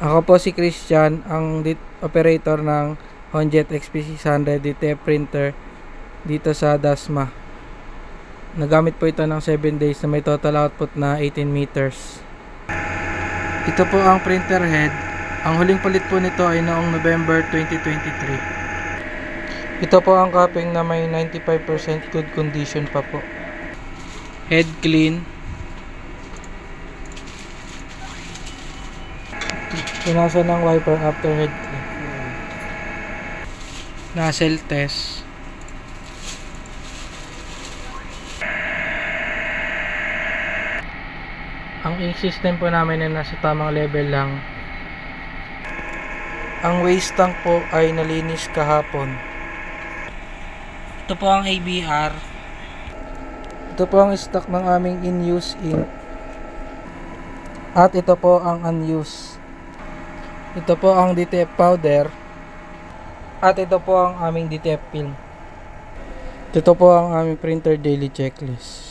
Ako po si Christian, ang operator ng Honjet XP600 DTF printer dito sa Dasma. Nagamit po ito ng 7 days na may total output na 18 meters. Ito po ang printer head. Ang huling palit po nito ay noong November 2023. Ito po ang cupping na may 95% good condition pa po. Head clean. Punasan ng wiper after head clean. Nozzle test. Ang ink system po namin ay nasa tamang level lang. Ang waste tank po ay nalinis kahapon. Ito po ang ABR. Ito po ang stock ng aming in-use ink. At ito po ang unused. Ito po ang DTF powder. At ito po ang aming DTF film. Ito po ang aming printer daily checklist.